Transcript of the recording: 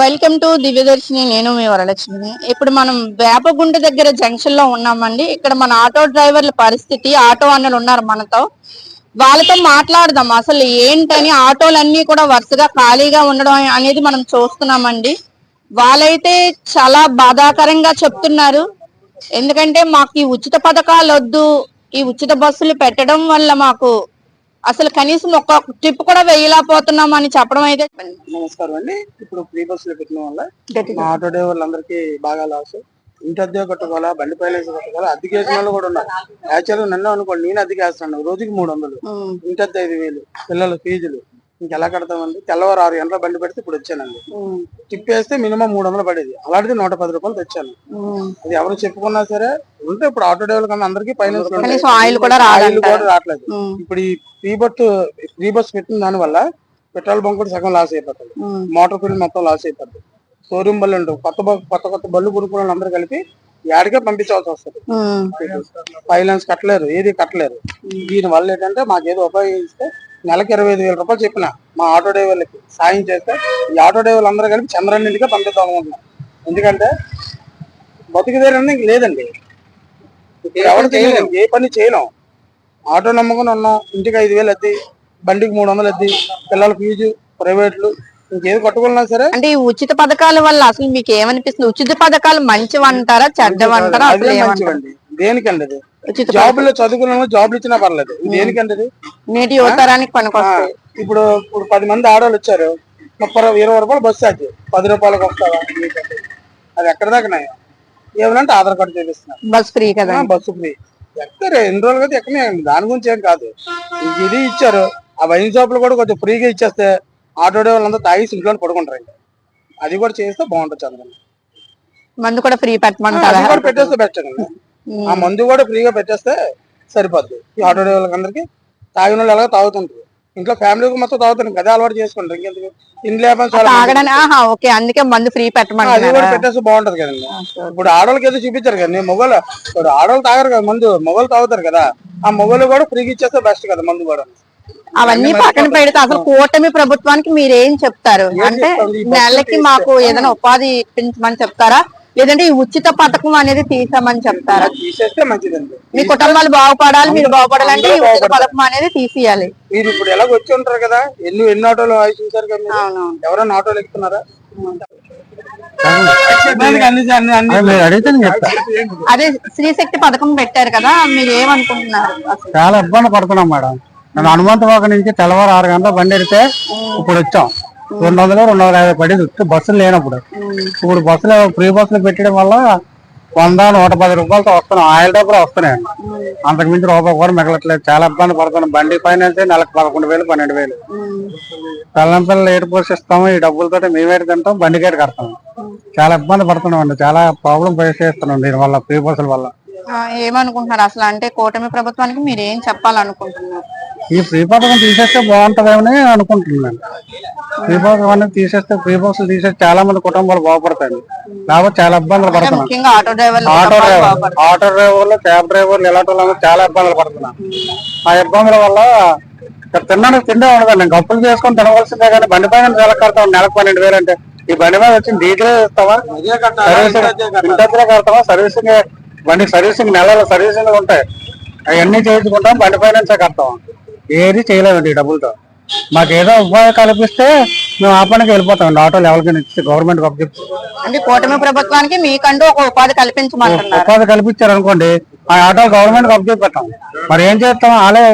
Welcome to Divyadarshini. నేను మీ వరలక్ష్మిని. ఇప్పుడు మనం వేపగుంట దగ్గర జంక్షన్ లో ఉన్నామండి. ఇక్కడ మన ఆటో డ్రైవర్ల పరిస్థితి, ఆటో అన్నలు ఉన్నారు మనతో, వాళ్ళతో మాట్లాడదాం. అసలు ఏంటని ఆటోలన్నీ కూడా వరుసగా ఖాళీగా ఉండడం అనేది మనం చూస్తున్నామండి. వాళ్ళైతే చాలా బాధాకరంగా చెప్తున్నారు. ఎందుకంటే మాకు ఈ ఉచిత పథకాలు వద్దు, ఈ ఉచిత బస్సులు పెట్టడం వల్ల మాకు అసలు కనీసం ఒక్క ట్రిప్ కూడా వేయలేకపోతున్నాం అని చెప్పడం అయితే. నమస్కారం అండి. ఇప్పుడు ఫ్రీ బస్సులు పెట్టిన వల్ల మా ఆటో డ్రైవర్లందరికీ బాగా లాస్. ఇంటి అద్దె కట్టుకోవాలా, బండి పైలేసి కట్టుకోవాలా, అద్దెకి వేసిన వాళ్ళు కూడా ఉన్నారు. యాక్చువల్గా నన్ను అనుకోండి, నేను అద్దెకి వేస్తాను, రోజుకి 300, ఇంటి అద్దె 5,000, పిల్లల ఫీజులు ఇంకెలా కడతామండి. తెల్లవారు 6 గంటల బండి పెడితే ఇప్పుడు వచ్చానండి. టిప్ వేస్తే మినిమం 300 పడేది, అలాంటిది 110 రూపాయలు తెచ్చాను. అది ఎవరు చెప్పుకున్నా సరే ఉంటే ఇప్పుడు ఆటో డ్రైవర్ల కన్నా అందరికీ ఫైనాన్స్ ఆయిల్ కూడా రావట్లేదు. ఇప్పుడు ఈ ఫ్రీ బస్ పెట్టిన దాని వల్ల పెట్రోల్ బంక్ కూడా సగం లాస్ అయిపోతుంది, మోటార్ ఫీల్డ్ మొత్తం లాస్ అయిపోతుంది. షోరూమ్ బళ్ళు ఉంటావు, కొత్త బళ్ళు కొనుక్కున్న అందరూ కలిపి యాడికే పంపించాల్సి వస్తుంది. ఫైనాన్స్ కట్టలేరు, ఏది కట్టలేరు. దీని వల్ల ఏంటంటే మాకేదో ఉపయోగిస్తే నెలకి 25,000 రూపాయలు చెప్పిన మా ఆటో డ్రైవర్లకి సాయం చేస్తే ఈ ఆటో డ్రైవర్లు అందరూ కలిపి చంద్రాన్నింటిగా పంపిద్దాం అనుకుంటున్నాం. ఎందుకంటే బతుకుదేరని లేదండి, ఎవరు చేయలేము, ఏ పని చేయలేం. ఆటో నమ్మకం ఉన్నాం, ఇంటికి 5,000 అద్ది, బండికి 300 అద్ది, పిల్లల ఫీజు, ప్రైవేట్లు ఇంకేది కట్టుకున్నా సరే. అంటే ఈ ఉచిత పథకాల వల్ల అసలు మీకు ఏమనిపిస్తుంది? ఉచిత పథకాలు మంచివంటారా, చెడ్డవంటారా? మంచివండి. దేనికండి అది? జాబుల్లో చదువుకున్న జాబులు ఇచ్చినా పర్లేదు. దేనికండి అది? నేటి యువతరానికి పనికొస్తాయి. ఇప్పుడు 10 మంది ఆడవాళ్ళు వచ్చారు, 20 రూపాయలు బస్సు ఛార్జ్, 10 రూపాయలకు వస్తావా? అది ఎక్కడ దాకా ఏమనంటే ఆధార్ కార్డు చూపిస్తున్నారు, బస్ ఫ్రీ కదా. బస్సు ఫ్రీ ఎక్కడ ఎన్ని రోజులు కదా ఎక్కడ, దాని గురించి ఏం కాదు. ఇది ఇచ్చారు, ఆ వైన్ షాపులు కూడా కొంచెం ఫ్రీగా ఇచ్చేస్తే ఆటో డ్రైవర్లు అందరూ తాగేసి ఇంట్లో పడుకుంటారు. అది కూడా చేస్తే బాగుంటుంది. చంద్రబాబు మందు కూడా ఫ్రీ పెట్టమంటారా? పెట్టేస్తే బెస్ట్ అండి. ఆ మందు కూడా ఫ్రీగా పెట్టేస్తే సరిపోద్ది. ఈ ఆటో డ్రైవర్లకు అందరికి తాగిన వాళ్ళు ఎలాగో తాగుతుంటారు, ఇంట్లో ఫ్యామిలీకి మొత్తం తాగుతారు, అదే అలవాటు చేసుకుంటారు. ఇంకెందుకు ఇంట్లో అందుకే మందు ఫ్రీ పెట్టమంటారు. అది కూడా పెట్టేస్తే బాగుంటది కదండి. ఇప్పుడు ఆడవాళ్ళకి ఏదో చూపించారు కదా, మొగలు ఇప్పుడు ఆడవాళ్ళు తాగరు కదా మందు, మొగలు తాగుతారు కదా, ఆ మొగలు కూడా ఫ్రీగా ఇచ్చేస్తే బెస్ట్ కదా మందు కూడా. అవన్నీ పక్కన పెడితే అసలు కూటమి ప్రభుత్వానికి మీరేం చెప్తారు? అంటే నెలకి మాకు ఏదైనా ఉపాధి ఇప్పించమని చెప్తారా, లేదంటే ఈ ఉచిత పథకం అనేది తీసామని చెప్తారా? తీసేస్తే మంచిదండి. మీ కుటుంబాలు బాగుపడాలి, మీరు బాగుపడాలంటే ఈ ఉచిత పథకం అనేది తీసేయాలి. మీరు ఇప్పుడు ఎలా వచ్చి ఉంటారు కదా, ఎన్ని ఆటోలు చూసారు కదా, ఎవరైనా ఆటోలు ఎక్కుతున్నారా? అదే స్త్రీశక్తి పథకం పెట్టారు కదా, మీరు ఏమనుకుంటున్నారు? చాలా ఇబ్బంది పడుతున్నాం మేడం. నేను హనుమంతవాక నుంచి తెల్లవారు 6 గంటల బండి ఎడితే ఇప్పుడు వచ్చాం 200, 250 పడేది బస్సులు లేనప్పుడు. ఇప్పుడు బస్సులు ఫ్రీ బస్సులు పెట్టడం వల్ల 100, 110 రూపాయలతో వస్తున్నాం. ఆయిల్ డబ్బులు వస్తున్నాయండి, అంతకు మించి రూపాయి కూడా మిగలట్లేదు. చాలా ఇబ్బంది పడుతున్నాం. బండి ఫైనాన్స్ నెలకు 11,000, 12,000. పిల్లం పిల్లలు ఏడు పోషిస్తాము, ఈ డబ్బులతో మేమేటి తింటాం, బండికేటి కడతాం. చాలా ఇబ్బంది పడుతున్నాం అండి, చాలా ప్రాబ్లం ఫేస్ చేస్తున్నాం దీని వల్ల, ఫ్రీ బస్సుల వల్ల. ఏమనుకుంటున్నారు అసలు? అంటే కూటమి ప్రభుత్వానికి మీరు ఏం చెప్పాలనుకుంటున్నారు? ఈ ఫ్రీ పథకం తీసేస్తే బాగుంటదేమని అనుకుంటున్నాను. ఫ్రీ పథకం అనేది తీసేస్తే, ఫ్రీ బస్సులు తీసేస్తే చాలా మంది కుటుంబాలు బాగుపడతాయి. కాబట్టి చాలా ఇబ్బందులు పడుతున్నాం. ఆటో డ్రైవర్లు, క్యాబ్ డ్రైవర్లు ఇలాంటి వాళ్ళు చాలా ఇబ్బందులు పడుతున్నాం. ఆ ఇబ్బందుల వల్ల తినడానికి తిండే ఉండదండి, గప్పులు చేసుకొని తినవలసిందే. కానీ బండి పైన నెలకు కడతాం, నెలకు 12,000 అంటే ఈ బండి మీద వచ్చి డీజిల్ ఇస్తావా, ఇంటర్లో కడతావా, సర్వీసింగ్ బండి సర్వీసింగ్ నెలలో సర్వీసింగ్ ఉంటాయి, అవన్నీ చేయించుకుంటాం, బండి ఫైనాన్సే కడతాం. ఏది చేయలేమండి ఈ డబ్బులతో. మాకు ఏదో ఉపాధి కల్పిస్తే మేము ఆ పనికి వెళ్ళిపోతాం. ఆటోలు ఎవరికి ఇచ్చి గవర్నమెంట్ అంటే కూటమి ప్రభుత్వానికి మీకంటూ ఒక ఉపాధి కల్పించమంటున్నారు. ఉపాధి కల్పించారు అనుకోండి, ఆ ఆటో గవర్నమెంట్ అప్పచెప్పాం, మరి ఏం చేస్తాం? అలాగే